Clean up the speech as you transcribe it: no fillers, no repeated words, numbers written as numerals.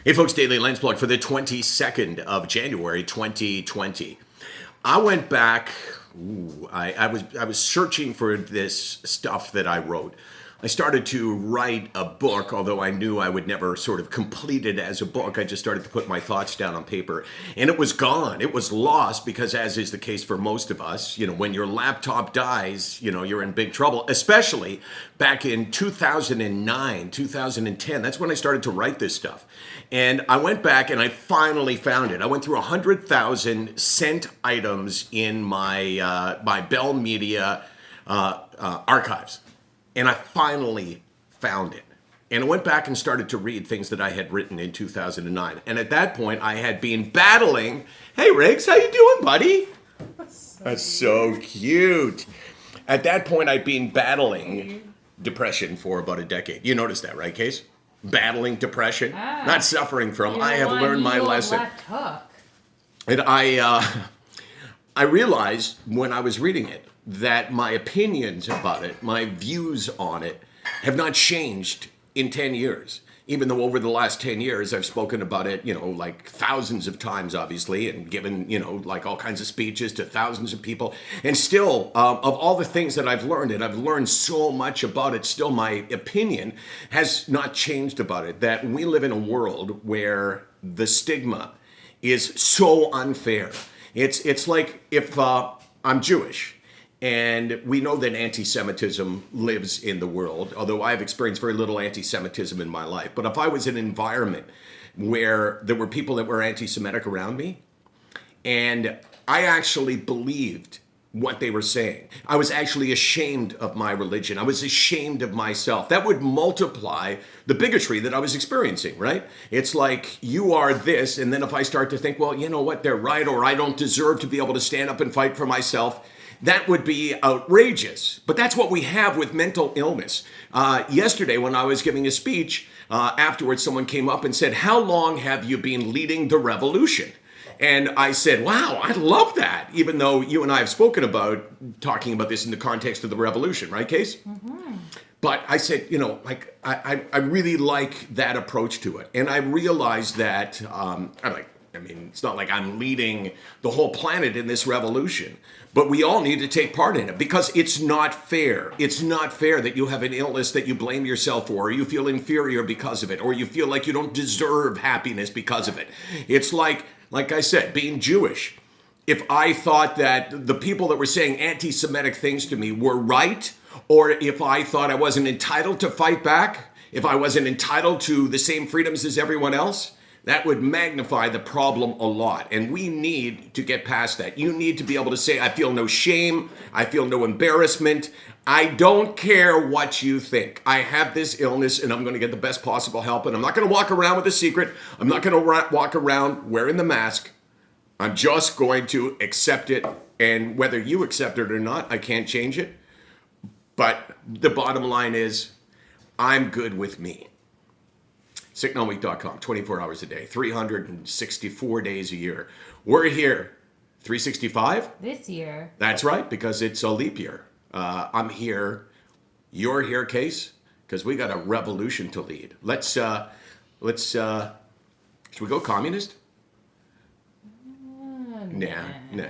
Hey folks, Daily Landsblog for the 22nd of January 2020. I went back, I was searching for this stuff that I wrote. I started to write a book, although I knew I would never sort of complete it as a book. I just started to put my thoughts down on paper, and it was gone. It was lost because, as is the case for most of us, when your laptop dies, you're in big trouble, especially back in 2009, 2010. That's when I started to write this stuff. And I went back and I finally found it. I went through 100,000 sent items in my Bell Media archives. And I finally found it. And I went back and started to read things that I had written in 2009. And at that point, I had been battling. Hey, Riggs, how you doing, buddy? That's so cute. At that point, I'd been battling depression for about a decade. You noticed that, right, Case? Battling depression, not suffering from. I have learned my lesson. And I realized when I was reading it that my opinions about it, my views on it, have not changed in 10 years. Even though over the last 10 years, I've spoken about it, like thousands of times, obviously, and given, like all kinds of speeches to thousands of people. And still, of all the things that I've learned, and I've learned so much about it, still my opinion has not changed about it. That we live in a world where the stigma is so unfair. It's like if I'm Jewish, and we know that anti-Semitism lives in the world, although I've experienced very little anti-Semitism in my life. But if I was in an environment where there were people that were anti-Semitic around me, and I actually believed what they were saying, I was actually ashamed of my religion, I was ashamed of myself, that would multiply the bigotry that I was experiencing, right? It's like, you are this, and then if I start to think, well, you know what, they're right, or I don't deserve to be able to stand up and fight for myself, that would be outrageous. But that's what we have with mental illness. Yesterday, when I was giving a speech, afterwards someone came up and said, how long have you been leading the revolution? And I said, wow, I love that. Even though you and I have spoken about talking about this in the context of the revolution, right, Case? Mm-hmm. But I said, I really like that approach to it. And I realized that, it's not like I'm leading the whole planet in this revolution, but we all need to take part in it because it's not fair. It's not fair that you have an illness that you blame yourself for, or you feel inferior because of it, or you feel like you don't deserve happiness because of it. It's like I said, being Jewish. If I thought that the people that were saying anti-Semitic things to me were right, or if I thought I wasn't entitled to fight back, if I wasn't entitled to the same freedoms as everyone else, that would magnify the problem a lot. And we need to get past that. You need to be able to say, I feel no shame. I feel no embarrassment. I don't care what you think. I have this illness and I'm going to get the best possible help. And I'm not going to walk around with a secret. I'm not going to walk around wearing the mask. I'm just going to accept it. And whether you accept it or not, I can't change it. But the bottom line is, I'm good with me. SickNotWeak.com, 24 hours a day, 364 days a year. We're here, 365? This year. That's right, because it's a leap year. I'm here, you're here, Case, because we got a revolution to lead. Should we go communist? Nah. Nah.